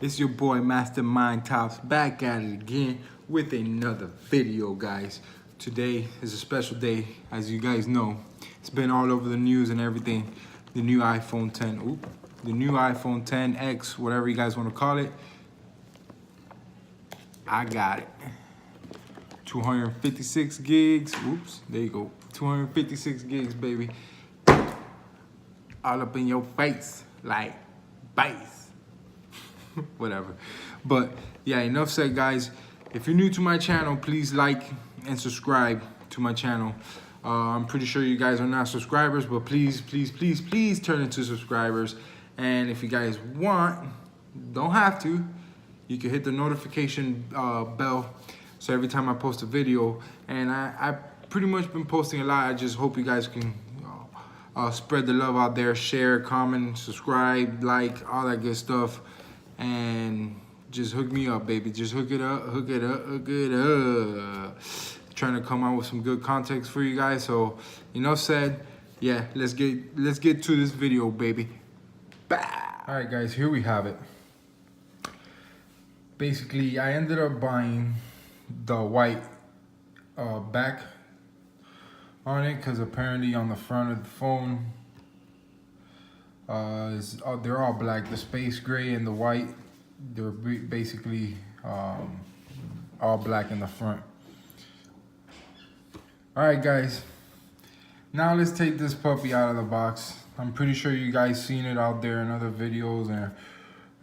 It's your boy Mastermind Tops back at it again with another video, guys. Today is a special day, as you guys know. It's been all over the news and everything. The new iPhone 10, the new iPhone 10X, whatever you guys want to call it. I got it. 256 gigs. Oops, there you go. 256 gigs, baby. All up in your face, like bass. Whatever. But yeah, enough said, guys. If you're new to my channel, please like and subscribe to my channel. I'm pretty sure you guys are not subscribers, but please turn into subscribers. And if you guys want, don't have to, you can hit the notification bell, so every time I post a video, and I pretty much been posting a lot. I just hope you guys can spread the love out there, share, comment, subscribe, like, all that good stuff, and just hook me up, baby. Just hook it up. Trying to come out with some good context for you guys. So enough said. Yeah, let's get to this video, baby. Bah! All right, guys, here we have it. Basically, I ended up buying the white back on it because apparently on the front of the phone they're all black. The space gray and the white, they're basically all black in the front. All right, guys, now let's take this puppy out of the box. I'm pretty sure you guys seen it out there in other videos or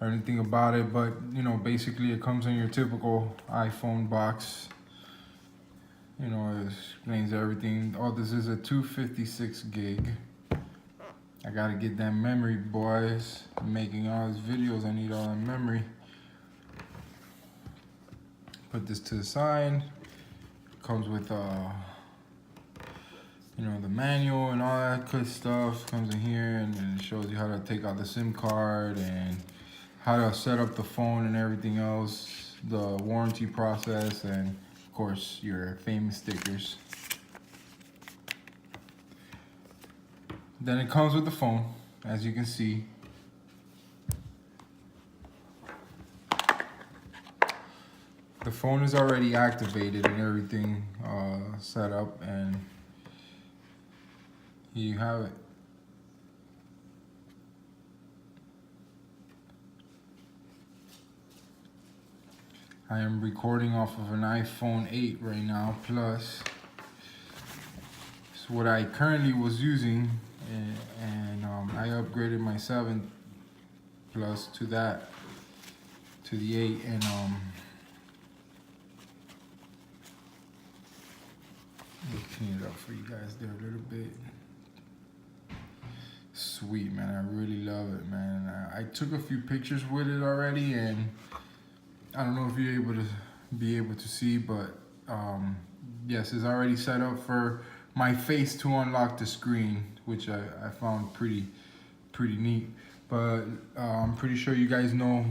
anything about it, but you know, basically it comes in your typical iPhone box. You know, it explains everything. Oh, this is a 256 gig. I gotta get that memory, boys. I'm making all these videos, I need all that memory. Put this to the side. Comes with you know, the manual and all that good stuff. Comes in here, and then it shows you how to take out the SIM card and how to set up the phone and everything else, the warranty process, and of course your famous stickers. Then it comes with the phone, as you can see. The phone is already activated and everything set up, and here you have it. I am recording off of an iPhone 8 right now Plus. It's what I currently was using, and I upgraded my 7 Plus to the 8, and let me clean it up for you guys there a little bit. Sweet, man, I really love it, man. I took a few pictures with it already, and I don't know if you're able to see, but yes, it's already set up for my face to unlock the screen, which I found pretty neat. But I'm pretty sure you guys know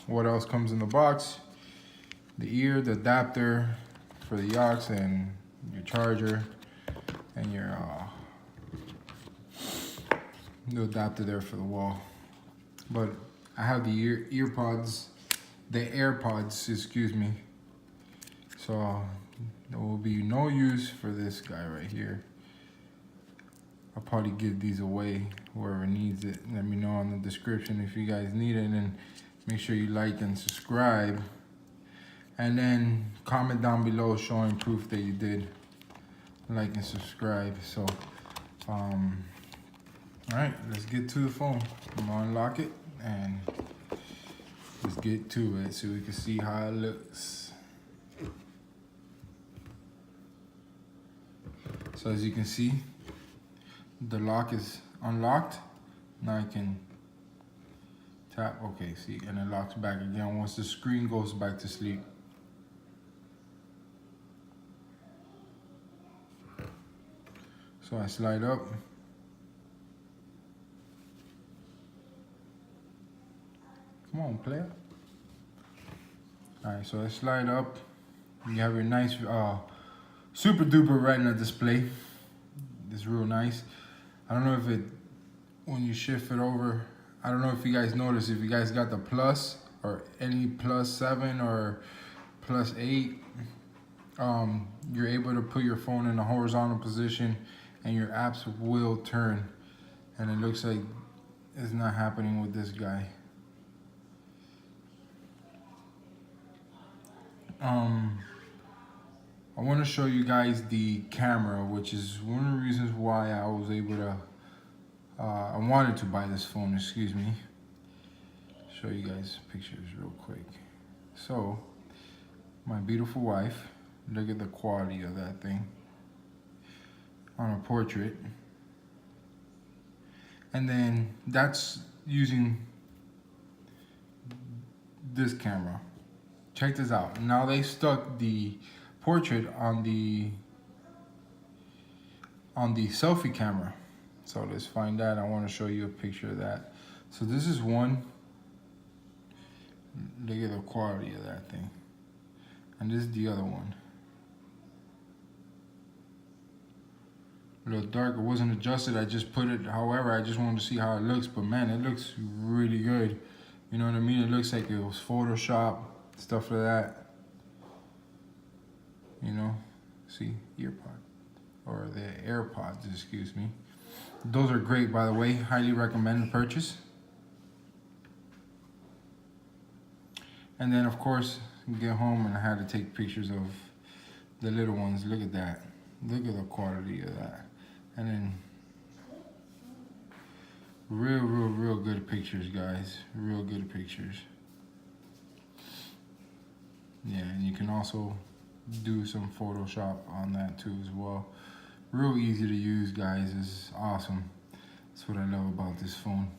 what else comes in the box. The ear, the adapter for the aux, and your charger, and your the adapter there for the wall. But I have the AirPods, excuse me. So there will be no use for this guy right here. I'll probably give these away, whoever needs it. Let me know in the description if you guys need it, and make sure you like and subscribe. And then comment down below showing proof that you did like and subscribe. So, all right, let's get to the phone. I'm gonna unlock it and let's get to it so we can see how it looks. So as you can see, the lock is unlocked. Now I can tap, okay, see, and it locks back again once the screen goes back to sleep. So I slide up. Come on, player. All right, so I slide up. You have your nice super duper retina display. It's real nice. I don't know if when you shift it over, I don't know if you guys notice, if you guys got the plus or any +7 or +8, you're able to put your phone in a horizontal position and your apps will turn. And it looks like it's not happening with this guy. I want to show you guys the camera, which is one of the reasons why I was able to, I wanted to buy this phone, excuse me. Show you guys pictures real quick. So, my beautiful wife, look at the quality of that thing on a portrait. And then that's using this camera. Check this out. Now they stuck the portrait on the selfie camera. So let's find that. I want to show you a picture of that. So this is one. Look at the quality of that thing. And this is the other one. A little dark. It wasn't adjusted. I just put it however. I just wanted to see how it looks. But man, it looks really good. You know what I mean? It looks like it was Photoshop, stuff like that. You know, see, earpod, or the AirPods, excuse me. Those are great, by the way. Highly recommended purchase. And then, of course, get home and I had to take pictures of the little ones. Look at that. Look at the quality of that. And then, real good pictures, guys. Real good pictures. Yeah, and you can also do some Photoshop on that too as well. Real easy to use, guys. It's awesome. That's what I love about this phone.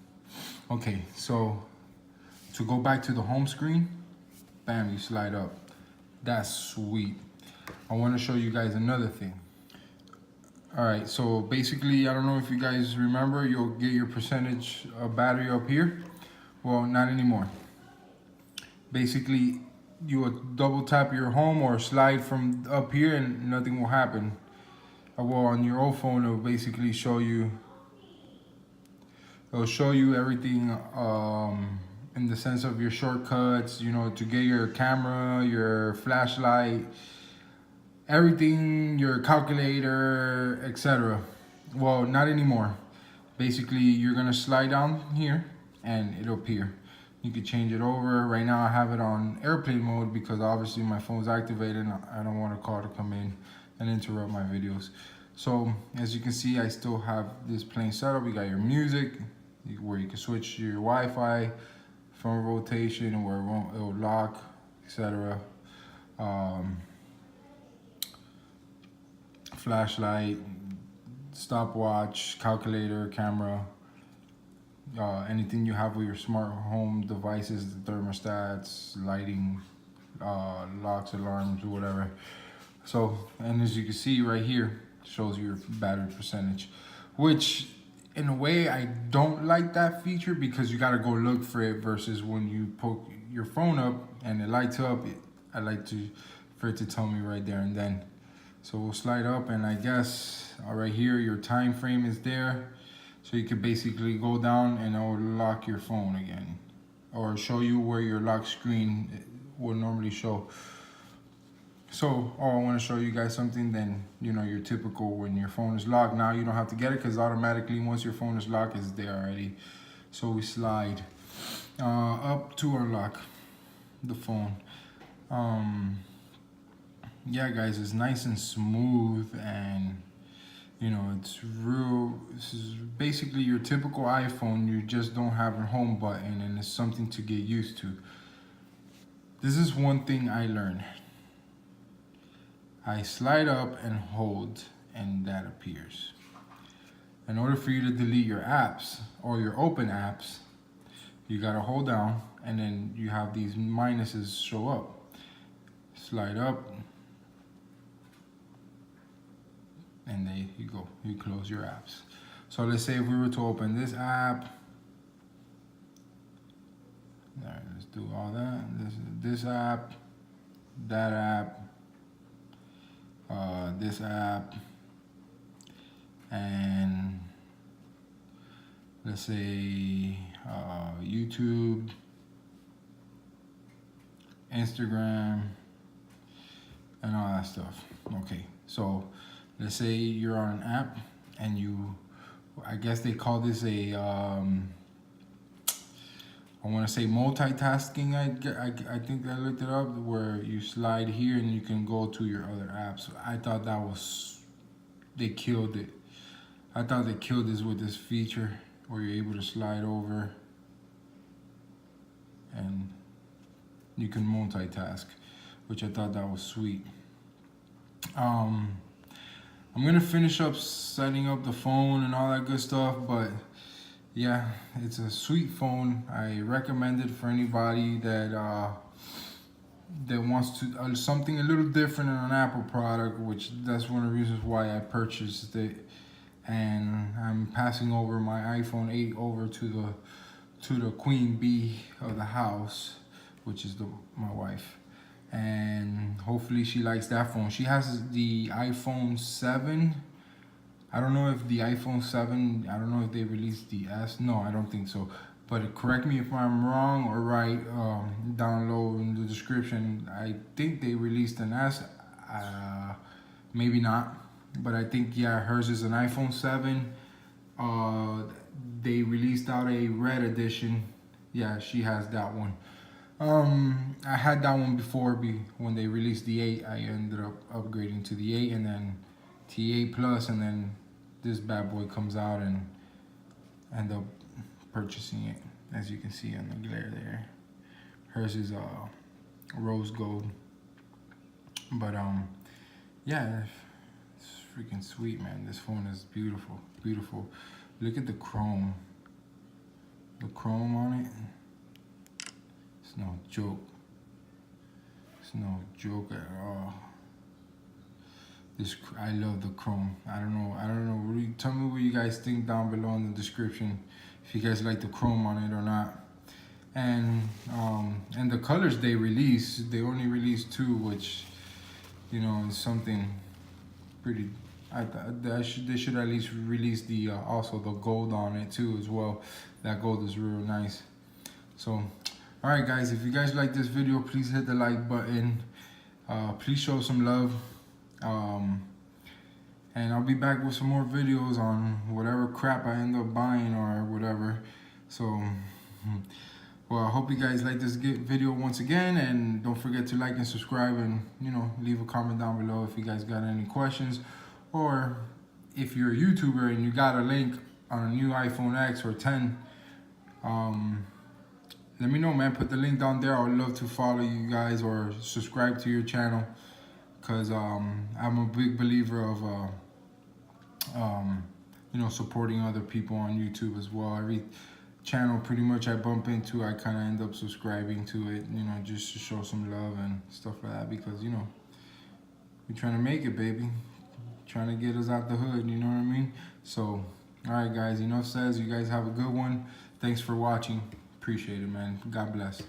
Okay, so to go back to the home screen, bam, you slide up. That's sweet. I want to show you guys another thing. All right, so basically, I don't know if you guys remember, you'll get your percentage of battery up here. Well, not anymore. Basically, you will double tap your home or slide from up here and nothing will happen. Well, on your old phone, it will basically show you, everything in the sense of your shortcuts, you know, to get your camera, your flashlight, everything, your calculator, etc. Well, not anymore. Basically, you're gonna slide down here and it'll appear. You could change it over. Right now I have it on airplane mode because obviously my phone's activated and I don't want a call to come in and interrupt my videos. So as you can see, I still have this plain setup. You got your music, where you can switch your Wi-Fi, phone rotation, where it will lock, etc. Flashlight, stopwatch, calculator, camera, anything you have with your smart home devices, the thermostats, lighting, locks, alarms, whatever. So, and as you can see right here, shows your battery percentage, which in a way I don't like that feature because you gotta go look for it versus when you poke your phone up and it lights up, I like for it to tell me right there and then. So we'll slide up and I guess right here your time frame is there. So you can basically go down and it will lock your phone again. Or show you where your lock screen will normally show. So, I want to show you guys something, then, you know, your typical when your phone is locked. Now you don't have to get it because automatically once your phone is locked, it's there already. So we slide up to unlock the phone. Yeah, guys, it's nice and smooth and, you know, this is basically your typical iPhone. You just don't have a home button and it's something to get used to. This is one thing I learned. I slide up and hold and that appears. In order for you to delete your apps or your open apps, you gotta hold down and then you have these minuses show up. Slide up and there you go, you close your apps. So let's say if we were to open this app, all right, let's do all that. This app, that app, this app, and let's say YouTube, Instagram, and all that stuff. Okay, so let's say you're on an app and you, I guess they call this a, I want to say multitasking. I think I looked it up, where you slide here and you can go to your other apps. I thought that was, they killed it. I thought they killed this with this feature where you're able to slide over and you can multitask, which I thought that was sweet. I'm gonna finish up setting up the phone and all that good stuff, but yeah, it's a sweet phone. I recommend it for anybody that wants to something a little different in an Apple product, which that's one of the reasons why I purchased it. And I'm passing over my iPhone 8 over to the queen bee of the house, which is my wife, and hopefully she likes that phone. She has the iPhone 7. I don't know if the iPhone 7, I don't know if they released the S. No, I don't think so. But correct me if I'm wrong or right, down low in the description. I think they released an S, maybe not. But I think, yeah, hers is an iPhone 7. They released out a red edition. Yeah, she has that one. I had that one before. When they released the 8, I ended up upgrading to the 8 and then T8 Plus, and then this bad boy comes out and end up purchasing it. As you can see on the glare there, hers is rose gold. But yeah, it's freaking sweet, man. This phone is beautiful, beautiful. Look at the chrome on it. It's no joke. It's no joke at all. I love the chrome. I don't know. Tell me what you guys think down below in the description, if you guys like the chrome on it or not. And the colors they release, they only released 2, which, you know, is something pretty. They should at least release the also the gold on it too as well. That gold is real nice. So, all right, guys, if you guys like this video, please hit the like button. Please show some love. And I'll be back with some more videos on whatever crap I end up buying or whatever. So, well, I hope you guys like this video once again, and don't forget to like and subscribe, and, you know, leave a comment down below if you guys got any questions, or if you're a YouTuber and you got a link on a new iPhone X or 10, let me know, man. Put the link down there. I would love to follow you guys or subscribe to your channel, because I'm a big believer of you know, supporting other people on YouTube as well. Every channel pretty much I bump into, I kind of end up subscribing to it, you know, just to show some love and stuff like that, because, you know, we're trying to make it, baby. Trying to get us out the hood, you know what I mean? So, all right, guys, enough says. You guys have a good one. Thanks for watching. Appreciate it, man. God bless.